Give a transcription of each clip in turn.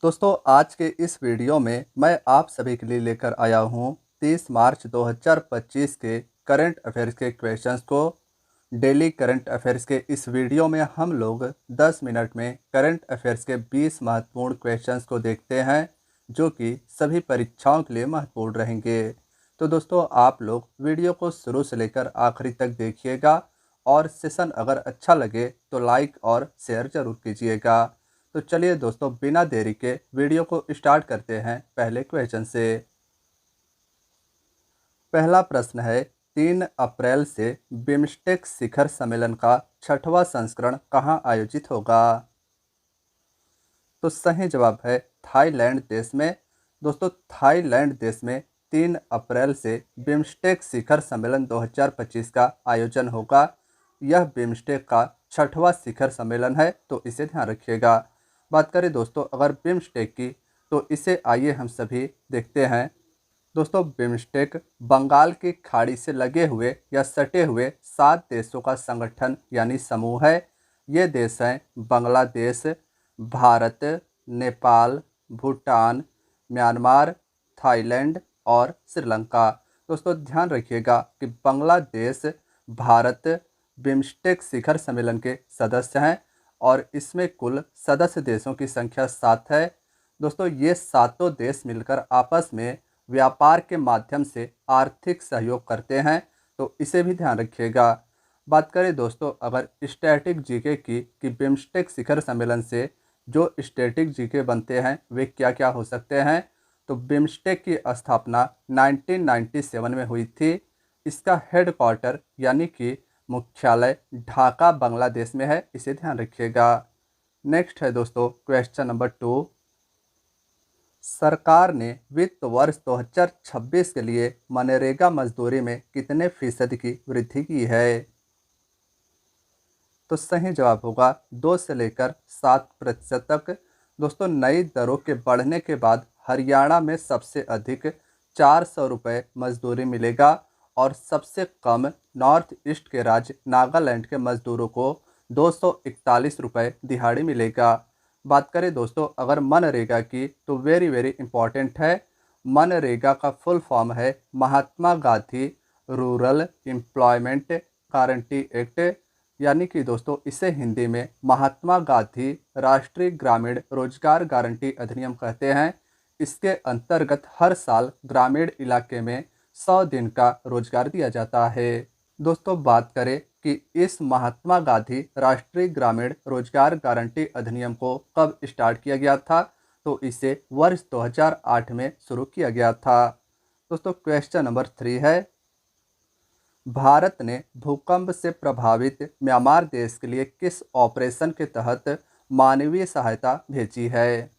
दोस्तों आज के इस वीडियो में मैं आप सभी के लिए लेकर आया हूं 30 मार्च 2025 के करंट अफेयर्स के क्वेश्चंस को। डेली करंट अफेयर्स के इस वीडियो में हम लोग 10 मिनट में करंट अफेयर्स के 20 महत्वपूर्ण क्वेश्चंस को देखते हैं जो कि सभी परीक्षाओं के लिए महत्वपूर्ण रहेंगे। तो दोस्तों आप लोग वीडियो को शुरू से लेकर आखिरी तक देखिएगा और सेशन अगर अच्छा लगे तो लाइक और शेयर ज़रूर कीजिएगा। तो चलिए दोस्तों बिना देरी के वीडियो को स्टार्ट करते हैं पहले क्वेश्चन से। पहला प्रश्न है 3 अप्रैल से बिम्स्टेक शिखर सम्मेलन का 6वां संस्करण कहाँ आयोजित होगा? तो सही जवाब है थाईलैंड देश में। दोस्तों थाईलैंड देश में 3 अप्रैल से बिम्स्टेक शिखर सम्मेलन 2025 का आयोजन होगा। यह बिम्स्टेक का 6वां शिखर सम्मेलन है, तो इसे ध्यान रखिएगा। बात करें दोस्तों अगर बिम्स्टेक की, तो इसे आइए हम सभी देखते हैं। दोस्तों बिम्स्टेक बंगाल की खाड़ी से लगे हुए या सटे हुए 7 देशों का संगठन यानी समूह है। ये देश हैं बांग्लादेश, भारत, नेपाल, भूटान, म्यांमार, थाईलैंड और श्रीलंका। दोस्तों ध्यान रखिएगा कि बांग्लादेश, भारत बिम्स्टेक शिखर सम्मेलन के सदस्य हैं और इसमें कुल सदस्य देशों की संख्या 7 है। दोस्तों ये सातों देश मिलकर आपस में व्यापार के माध्यम से आर्थिक सहयोग करते हैं, तो इसे भी ध्यान रखिएगा। बात करें दोस्तों अगर स्टैटिक जीके की कि बिम्स्टेक शिखर सम्मेलन से जो स्टैटिक जीके बनते हैं वे क्या क्या हो सकते हैं, तो बिम्स्टेक की स्थापना 1997 में हुई थी। इसका हेडक्वार्टर यानी कि मुख्यालय ढाका बांग्लादेश में है, इसे ध्यान रखिएगा। नेक्स्ट है दोस्तों क्वेश्चन नंबर 2। सरकार ने वित्त वर्ष 2026 के लिए मनरेगा मजदूरी में कितने फीसद की वृद्धि की है? तो सही जवाब होगा 2 से लेकर 7% तक। दोस्तों नई दरों के बढ़ने के बाद हरियाणा में सबसे अधिक 400 रुपये मजदूरी मिलेगा और सबसे कम नॉर्थ ईस्ट के राज्य नागालैंड के मजदूरों को 241 रुपये दिहाड़ी मिलेगा। बात करें दोस्तों अगर मनरेगा की, तो वेरी वेरी इंपॉर्टेंट है। मनरेगा का फुल फॉर्म है Mahatma Gandhi rural employment guarantee act, यानी कि दोस्तों इसे हिंदी में महात्मा गांधी राष्ट्रीय ग्रामीण रोजगार गारंटी अधिनियम कहते हैं। इसके अंतर्गत हर साल ग्रामीण इलाके में 100 दिन का रोजगार दिया जाता है। दोस्तों बात करें कि इस महात्मा गांधी राष्ट्रीय ग्रामीण रोजगार गारंटी अधिनियम को कब स्टार्ट किया गया था, तो इसे वर्ष 2008 में शुरू किया गया था। दोस्तों क्वेश्चन नंबर 3 है, भारत ने भूकंप से प्रभावित म्यांमार देश के लिए किस ऑपरेशन के तहत मानवीय सहायता भेजी है?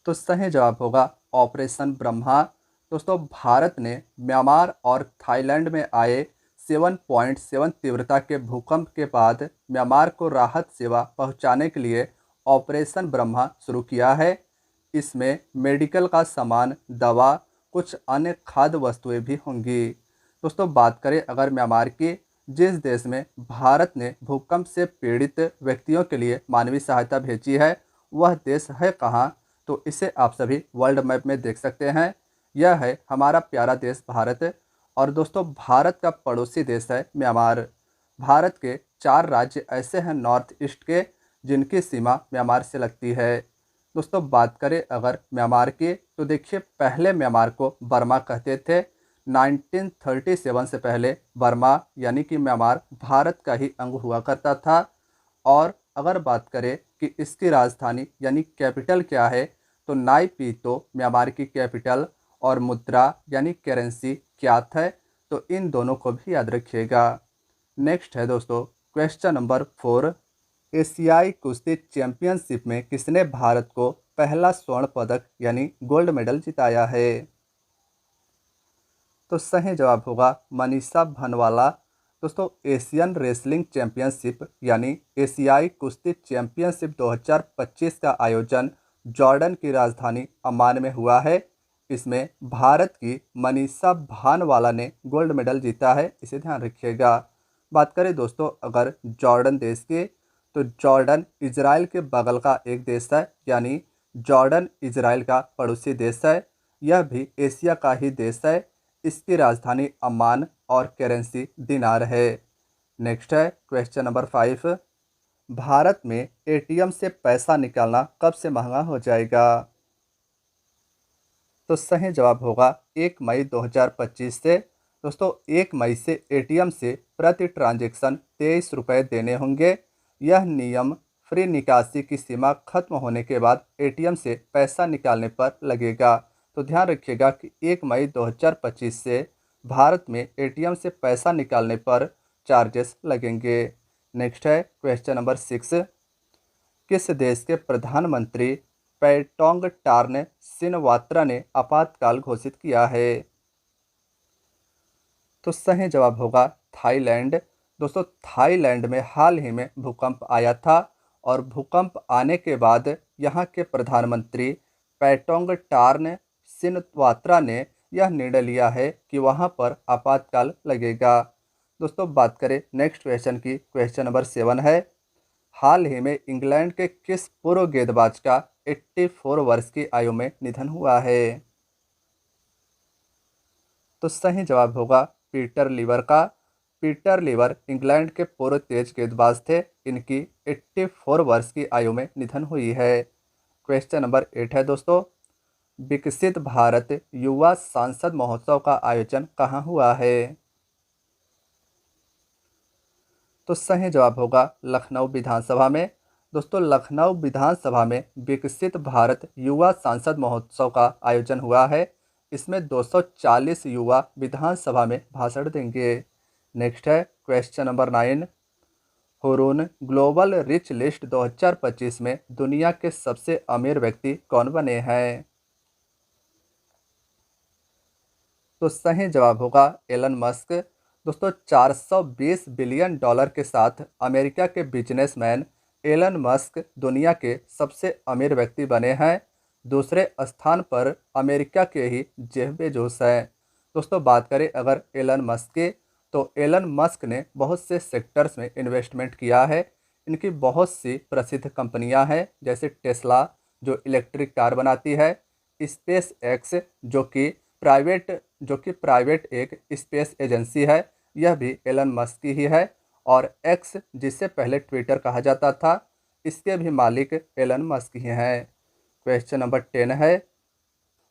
तो सही जवाब होगा ऑपरेशन ब्रह्मा। दोस्तों भारत ने म्यांमार और थाईलैंड में आए 7.7 तीव्रता के भूकंप के बाद म्यांमार को राहत सेवा पहुंचाने के लिए ऑपरेशन ब्रह्मा शुरू किया है। इसमें मेडिकल का सामान, दवा, कुछ अन्य खाद्य वस्तुएं भी होंगी। दोस्तों बात करें अगर म्यांमार की, जिस देश में भारत ने भूकंप से पीड़ित व्यक्तियों के लिए मानवीय सहायता भेजी है वह देश है कहाँ, तो इसे आप सभी वर्ल्ड मैप में देख सकते हैं। यह है हमारा प्यारा देश भारत। और दोस्तों भारत का पड़ोसी देश है म्यांमार। भारत के 4 राज्य ऐसे हैं नॉर्थ ईस्ट के जिनकी सीमा म्यांमार से लगती है। दोस्तों बात करें अगर म्यांमार की, तो देखिए पहले म्यांमार को बर्मा कहते थे। 1937 से पहले बर्मा यानी कि म्यांमार भारत का ही अंग हुआ करता था। और अगर बात करें कि इसकी राजधानी यानी कैपिटल क्या है, तो नाइपीतो म्यांमार की कैपिटल और मुद्रा यानी करेंसी क्यात है, तो इन दोनों को भी याद रखिएगा। नेक्स्ट है दोस्तों क्वेश्चन नंबर 4। एशियाई कुश्ती चैंपियनशिप में किसने भारत को पहला स्वर्ण पदक यानी गोल्ड मेडल जिताया है? तो सही जवाब होगा मनीषा भनवाला। दोस्तों एशियन रेसलिंग चैंपियनशिप यानी एशियाई कुश्ती चैंपियनशिप 2025 का आयोजन जॉर्डन की राजधानी अम्मान में हुआ है। इसमें भारत की मनीषा भानवाला ने गोल्ड मेडल जीता है, इसे ध्यान रखिएगा। बात करें दोस्तों अगर जॉर्डन देश की, तो जॉर्डन इजराइल के बगल का एक देश है, यानी जॉर्डन इजराइल का पड़ोसी देश है। यह भी एशिया का ही देश है। इसकी राजधानी अम्मान और करेंसी दिनार है। नेक्स्ट है क्वेश्चन नंबर 5। भारत में एटीएम से पैसा निकालना कब से महंगा हो जाएगा? तो सही जवाब होगा 1 मई 2025 से। दोस्तों 1 मई से एटीएम से प्रति ट्रांजैक्शन 23 रुपये देने होंगे। यह नियम फ्री निकासी की सीमा खत्म होने के बाद एटीएम से पैसा निकालने पर लगेगा। तो ध्यान रखिएगा कि 1 मई 2025 से भारत में एटीएम से पैसा निकालने पर चार्जेस लगेंगे। नेक्स्ट है क्वेश्चन नंबर 6। किस देश के प्रधानमंत्री पैटोंग टार्न सिनवात्रा ने आपातकाल घोषित किया है? तो सही जवाब होगा थाईलैंड। दोस्तों थाईलैंड में हाल ही में भूकंप आया था और भूकंप आने के बाद यहाँ के प्रधानमंत्री पैटोंग टार्न सिनवात्रा ने यह निर्णय लिया है कि वहाँ पर आपातकाल लगेगा। दोस्तों बात करें नेक्स्ट क्वेश्चन की, क्वेश्चन नंबर 7 है। हाल ही में इंग्लैंड के किस पूर्व गेंदबाज का 84 वर्ष की आयु में निधन हुआ है? तो सही जवाब होगा पीटर लीवर का। पीटर लीवर इंग्लैंड के पूर्व तेज गेंदबाज थे। इनकी 84 वर्ष की आयु में निधन हुई है। क्वेश्चन नंबर 8 है दोस्तों। विकसित भारत युवा सांसद महोत्सव का आयोजन कहाँ हुआ है? तो सही जवाब होगा लखनऊ विधानसभा में। दोस्तों लखनऊ विधानसभा में विकसित भारत युवा सांसद महोत्सव का आयोजन हुआ है। इसमें 240 युवा विधानसभा में भाषण देंगे। नेक्स्ट है question number 9। Hurun global rich list 2025 में दुनिया के सबसे अमीर व्यक्ति कौन बने हैं? तो सही जवाब होगा एलन मस्क। दोस्तों 420 बिलियन डॉलर के साथ अमेरिका के बिजनेसमैन एलन मस्क दुनिया के सबसे अमीर व्यक्ति बने हैं। दूसरे स्थान पर अमेरिका के ही जेफ बेजोस हैं। दोस्तों बात करें अगर एलन मस्क की, तो एलन मस्क ने बहुत से सेक्टर्स में इन्वेस्टमेंट किया है। इनकी बहुत सी प्रसिद्ध कंपनियां हैं, जैसे टेस्ला जो इलेक्ट्रिक कार बनाती है, स्पेस एक्स जो कि प्राइवेट एक स्पेस एजेंसी है, यह भी एलन मस्क की ही है। और एक्स जिससे पहले ट्विटर कहा जाता था, इसके भी मालिक एलन मस्क ही हैं। क्वेश्चन नंबर 10 है।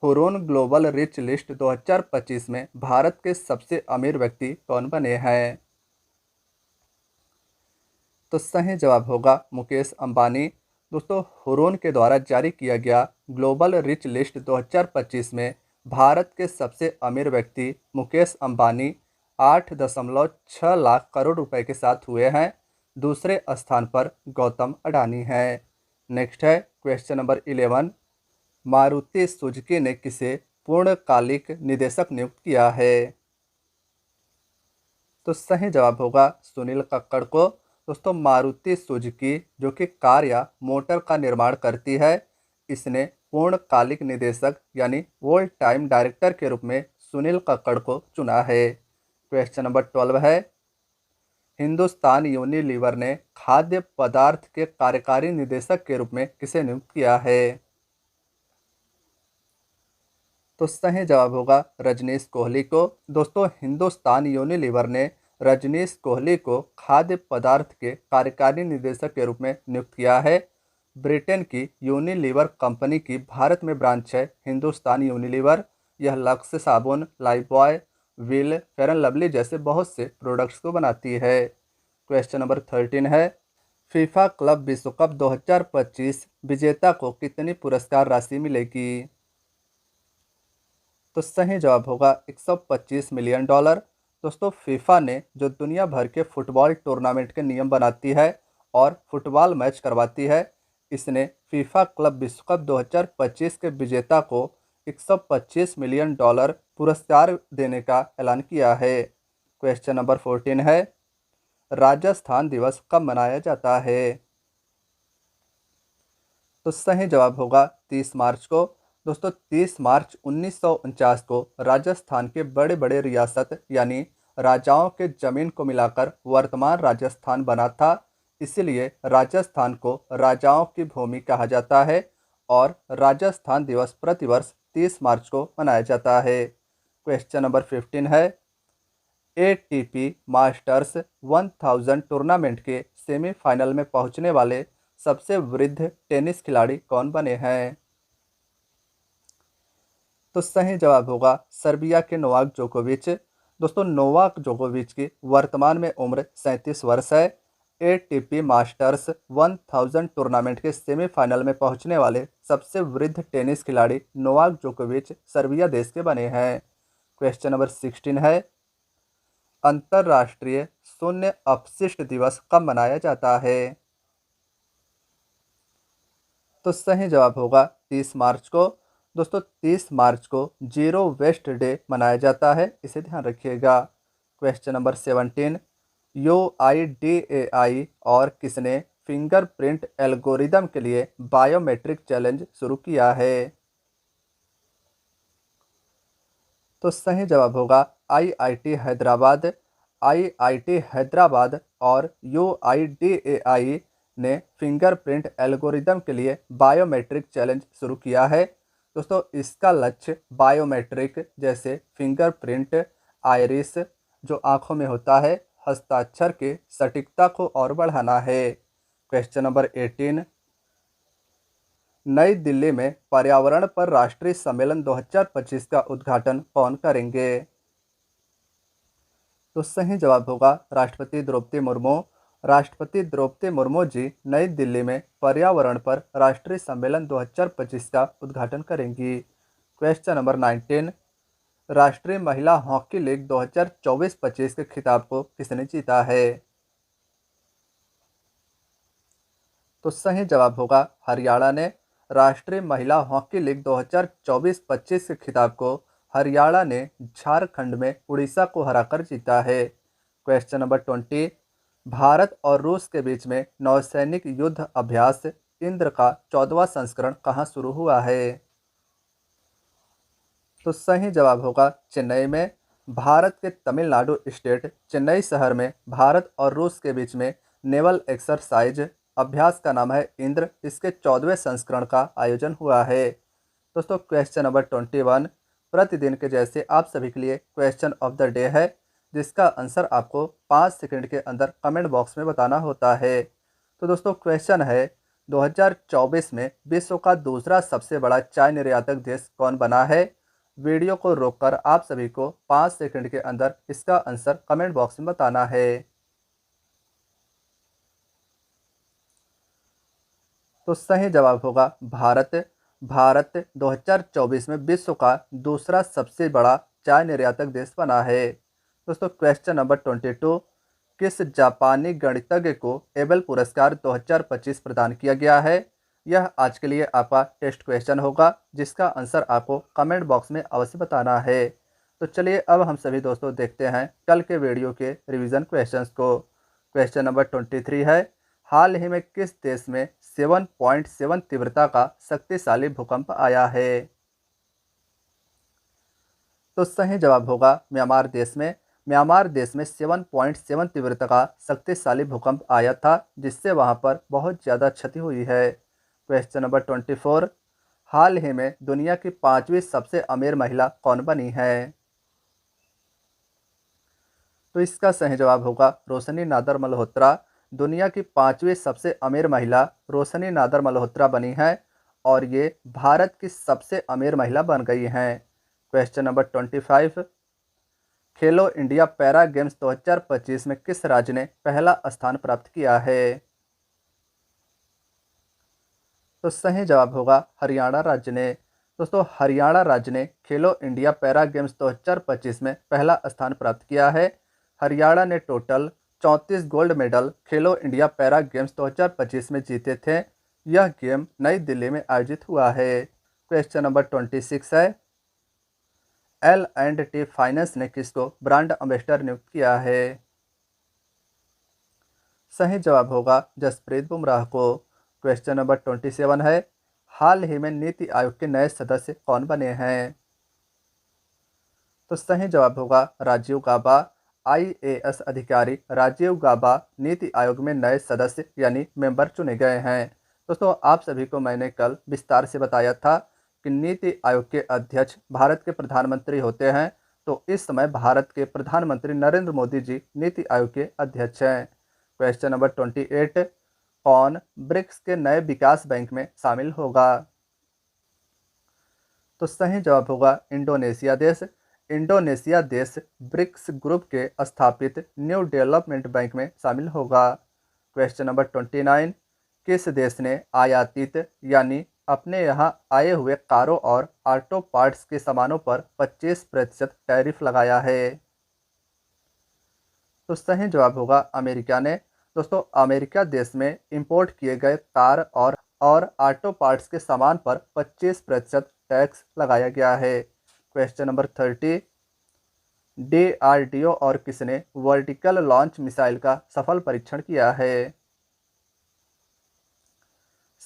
हुरून ग्लोबल रिच लिस्ट 2025 में भारत के सबसे अमीर व्यक्ति कौन बने हैं? तो सही जवाब होगा मुकेश अंबानी। दोस्तों हुरून के द्वारा जारी किया गया ग्लोबल रिच लिस्ट 2025 में भारत के सबसे अमीर व्यक्ति मुकेश अंबानी 8.6 लाख करोड़ रुपए के साथ हुए हैं। दूसरे स्थान पर गौतम अडानी हैं। नेक्स्ट है क्वेश्चन नंबर 11। मारुति सुजुकी ने किसे पूर्णकालिक निदेशक नियुक्त किया है? तो सही जवाब होगा सुनील कक्कड़ को। दोस्तों मारुति सुजुकी जो कि कार या मोटर का निर्माण करती है, इसने पूर्णकालिक निदेशक यानी वोल टाइम डायरेक्टर के रूप में सुनील कक्कड़ को चुना है। क्वेश्चन नंबर 12 है। हिंदुस्तान यूनिलीवर ने खाद्य पदार्थ के कार्यकारी निदेशक के रूप में किसे नियुक्त किया है? तो सही जवाब होगा रजनीश कोहली को। दोस्तों हिंदुस्तान यूनिलीवर ने रजनीश कोहली को खाद्य पदार्थ के कार्यकारी निदेशक के रूप में नियुक्त किया है। ब्रिटेन की यूनिलीवर कंपनी की भारत में ब्रांच है हिंदुस्तान यूनिलीवर। यह लक्स साबुन, Lifebuoy, wheel, fair and lovely जैसे बहुत से प्रोडक्ट्स को बनाती है। क्वेश्चन नंबर 13 है। फीफा क्लब विश्व कप 2025 विजेता को कितनी पुरस्कार राशि मिलेगी? तो सही जवाब होगा 125 मिलियन डॉलर। दोस्तों फीफा ने जो दुनिया भर के फुटबॉल टूर्नामेंट के नियम बनाती है और फुटबॉल मैच करवाती है, इसने फीफा क्लब विश्व कप 2025 के विजेता को 125 मिलियन डॉलर पुरस्कार देने का ऐलान किया है। क्वेश्चन नंबर 14 है। राजस्थान दिवस कब मनाया जाता है? तो सही जवाब होगा 30 मार्च को। दोस्तों 30 मार्च 1949 को राजस्थान के बड़े बड़े रियासत यानी राजाओं के ज़मीन को मिलाकर वर्तमान राजस्थान बना था। इसीलिए राजस्थान को राजाओं की भूमि कहा जाता है और राजस्थान दिवस प्रतिवर्ष 30 मार्च को मनाया जाता है। क्वेश्चन नंबर 15 है, एटीपी मास्टर्स 1000 टूर्नामेंट के सेमीफाइनल में पहुंचने वाले सबसे वृद्ध टेनिस खिलाड़ी कौन बने हैं? तो सही जवाब होगा सर्बिया के नोवाक जोकोविच। दोस्तों, नोवाक जोकोविच की वर्तमान में उम्र 37 वर्ष है। एटीपी मास्टर्स 1000 टूर्नामेंट के सेमीफाइनल में पहुंचने वाले सबसे वृद्ध टेनिस खिलाड़ी नोवाक जोकोविच सर्बिया देश के बने हैं। क्वेश्चन नंबर 16 है, अंतर्राष्ट्रीय शून्य अपशिष्ट दिवस कब मनाया जाता है? तो सही जवाब होगा 30 मार्च को। दोस्तों, 30 मार्च को जीरो वेस्ट डे मनाया जाता है, इसे ध्यान रखिएगा। क्वेश्चन नंबर 17, UIDAI और किसने फिंगरप्रिंट एल्गोरिदम के लिए बायोमेट्रिक चैलेंज शुरू किया है? तो सही जवाब होगा IIT हैदराबाद। IIT हैदराबाद और UIDAI ने फिंगरप्रिंट एल्गोरिदम के लिए बायोमेट्रिक चैलेंज शुरू किया है। दोस्तों, इसका लक्ष्य बायोमेट्रिक जैसे फिंगरप्रिंट, आइरिस जो आंखों में होता है, हस्ताक्षर के सटीकता को और बढ़ाना है। क्वेश्चन नंबर 18, नई दिल्ली में पर्यावरण पर राष्ट्रीय सम्मेलन 2025 का उद्घाटन कौन करेंगे? तो सही जवाब होगा राष्ट्रपति द्रौपदी मुर्मू। राष्ट्रपति द्रौपदी मुर्मू जी नई दिल्ली में पर्यावरण पर राष्ट्रीय सम्मेलन 2025 का उद्घाटन करेंगी। क्वेश्चन नंबर 19, राष्ट्रीय महिला हॉकी लीग 2024-25 के खिताब को किसने जीता है? तो सही जवाब होगा हरियाणा ने। राष्ट्रीय महिला हॉकी लीग 2024-25 के खिताब को हरियाणा ने झारखंड में उड़ीसा को हराकर जीता है। क्वेश्चन नंबर 20, भारत और रूस के बीच में नौसैनिक युद्ध अभ्यास इंद्र का 14वां संस्करण कहाँ शुरू हुआ है? तो सही जवाब होगा चेन्नई में। भारत के तमिलनाडु स्टेट चेन्नई शहर में भारत और रूस के बीच में नेवल एक्सरसाइज अभ्यास का नाम है इंद्र, इसके 14वें संस्करण का आयोजन हुआ है। दोस्तों, क्वेश्चन नंबर 21 प्रतिदिन के जैसे आप सभी के लिए क्वेश्चन ऑफ द डे है, जिसका आंसर आपको 5 सेकंड के अंदर कमेंट बॉक्स में बताना होता है। तो दोस्तों, क्वेश्चन है 2024 में विश्व का दूसरा सबसे बड़ा चाय निर्यातक देश कौन बना है? वीडियो को रोककर आप सभी को 5 सेकंड के अंदर इसका आंसर कमेंट बॉक्स में बताना है। तो सही जवाब होगा भारत। भारत 2024 में विश्व का दूसरा सबसे बड़ा चाय निर्यातक देश बना है। दोस्तों, क्वेश्चन नंबर 22, किस जापानी गणितज्ञ को एबल पुरस्कार 2025 प्रदान किया गया है? यह आज के लिए आपका टेस्ट क्वेश्चन होगा, जिसका आंसर आपको कमेंट बॉक्स में अवश्य बताना है। तो चलिए अब हम सभी दोस्तों देखते हैं कल के वीडियो के रिवीजन क्वेश्चंस को। क्वेश्चन नंबर 23 है, हाल ही में किस देश में 7.7 तीव्रता का शक्तिशाली भूकंप आया है? तो सही जवाब होगा म्यांमार देश में। म्यांमार देश में 7.7 तीव्रता का शक्तिशाली भूकंप आया था, जिससे वहां पर बहुत ज़्यादा क्षति हुई है। क्वेश्चन नंबर 24, हाल ही में दुनिया की 5वीं सबसे अमीर महिला कौन बनी है? तो इसका सही जवाब होगा रोशनी नादर मल्होत्रा। दुनिया की 5वीं सबसे अमीर महिला रोशनी नादर मल्होत्रा बनी है और ये भारत की सबसे अमीर महिला बन गई हैं। क्वेश्चन नंबर 25, खेलो इंडिया पैरा गेम्स 2025 में किस राज्य ने पहला स्थान प्राप्त किया है? तो सही जवाब होगा हरियाणा राज्य ने। दोस्तों, हरियाणा राज्य ने खेलो इंडिया पैरा गेम्स 2025 में पहला स्थान प्राप्त किया है। हरियाणा ने टोटल 34 गोल्ड मेडल खेलो इंडिया पैरा गेम्स 2025 में जीते थे। यह गेम नई दिल्ली में आयोजित हुआ है। क्वेश्चन नंबर 26 है, L&T फाइनेंस ने किसको ब्रांड एम्बेसडर नियुक्त किया है? सही जवाब होगा जसप्रीत बुमराह को। क्वेश्चन नंबर 27 है, हाल ही में नीति आयोग के नए सदस्य कौन बने हैं? तो सही जवाब होगा राजीव गाबा। IAS अधिकारी राजीव गाबा नीति आयोग में नए सदस्य यानी मेंबर चुने गए हैं। दोस्तों आप सभी को मैंने कल विस्तार से बताया था कि नीति आयोग के अध्यक्ष भारत के प्रधानमंत्री होते हैं। तो इस समय भारत के प्रधानमंत्री नरेंद्र मोदी जी नीति आयोग के अध्यक्ष हैं। क्वेश्चन नंबर 28, कौन ब्रिक्स के नए विकास बैंक में शामिल होगा? तो सही जवाब होगा इंडोनेशिया देश। इंडोनेशिया देश ब्रिक्स ग्रुप के स्थापित न्यू डेवलपमेंट बैंक में शामिल होगा। क्वेश्चन नंबर 29, किस देश ने आयातित यानी अपने यहाँ आए हुए कारों और ऑटो पार्ट्स के सामानों पर 25% टैरिफ लगाया है? तो सही जवाब होगा अमेरिका ने। दोस्तों अमेरिका देश में इंपोर्ट किए गए कार और ऑटो पार्ट्स के सामान पर 25% टैक्स लगाया गया है। क्वेश्चन नंबर 30, DRDO और किसने वर्टिकल लॉन्च मिसाइल का सफल परीक्षण किया है?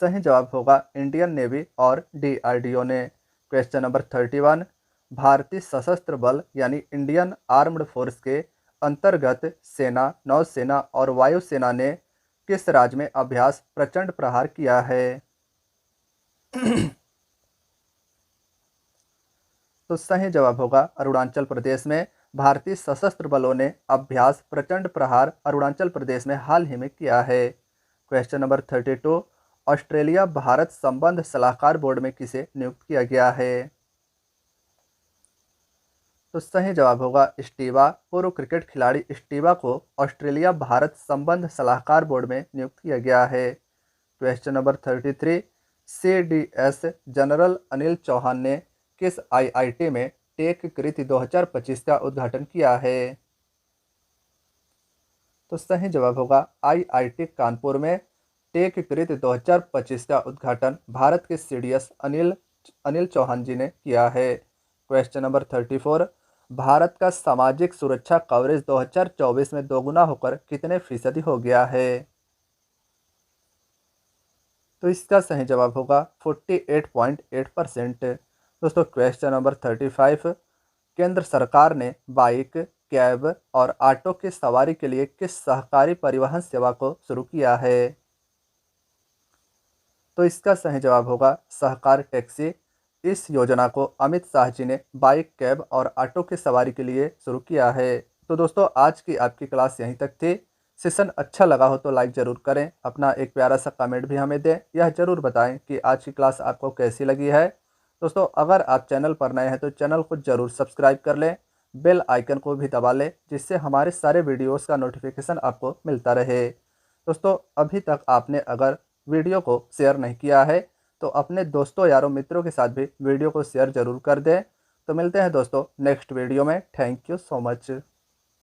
सही जवाब होगा इंडियन नेवी और DRDO ने। क्वेश्चन नंबर 31, भारतीय सशस्त्र बल यानी इंडियन आर्म्ड फोर्स के अंतर्गत सेना, नौसेना और वायुसेना ने किस राज्य में अभ्यास प्रचंड प्रहार किया है? तो सही जवाब होगा अरुणाचल प्रदेश में। भारतीय सशस्त्र बलों ने अभ्यास प्रचंड प्रहार अरुणाचल प्रदेश में हाल ही में किया है। क्वेश्चन नंबर 32, ऑस्ट्रेलिया भारत संबंध सलाहकार बोर्ड में किसे नियुक्त किया गया है? तो सही जवाब होगा स्टीवा। पूर्व क्रिकेट खिलाड़ी स्टीवा को ऑस्ट्रेलिया भारत संबंध सलाहकार बोर्ड में नियुक्त किया गया है। Question number 33, CDS general Anil Chauhan ने किस IIT में टेक कृति 2025 का उद्घाटन किया है? तो सही जवाब होगा IIT कानपुर में टेक कृति 2025 का उद्घाटन भारत के CDS अनिल चौहान जी ने किया है। क्वेश्चन नंबर 34, भारत का सामाजिक सुरक्षा कवरेज 2024 में दोगुना होकर कितने फीसदी हो गया है? तो इसका सही जवाब होगा 48.8%। दोस्तों क्वेश्चन नंबर 35, केंद्र सरकार ने बाइक, कैब और ऑटो की सवारी के लिए किस सहकारी परिवहन सेवा को शुरू किया है? तो इसका सही जवाब होगा सहकार टैक्सी। इस योजना को अमित शाह जी ने बाइक, कैब और ऑटो की सवारी के लिए शुरू किया है। तो दोस्तों आज की आपकी क्लास यहीं तक थी। सेशन अच्छा लगा हो तो लाइक ज़रूर करें, अपना एक प्यारा सा कमेंट भी हमें दें, यह ज़रूर बताएं कि आज की क्लास आपको कैसी लगी है। दोस्तों अगर आप चैनल पर नए हैं तो चैनल को ज़रूर सब्सक्राइब कर लें, बेल आइकन को भी दबा लें, जिससे हमारे सारे वीडियोज़ का नोटिफिकेशन आपको मिलता रहे। दोस्तों अभी तक आपने अगर वीडियो को शेयर नहीं किया है तो अपने दोस्तों, यारों, मित्रों के साथ भी वीडियो को शेयर ज़रूर कर दें। तो मिलते हैं दोस्तों नेक्स्ट वीडियो में। Thank you so much.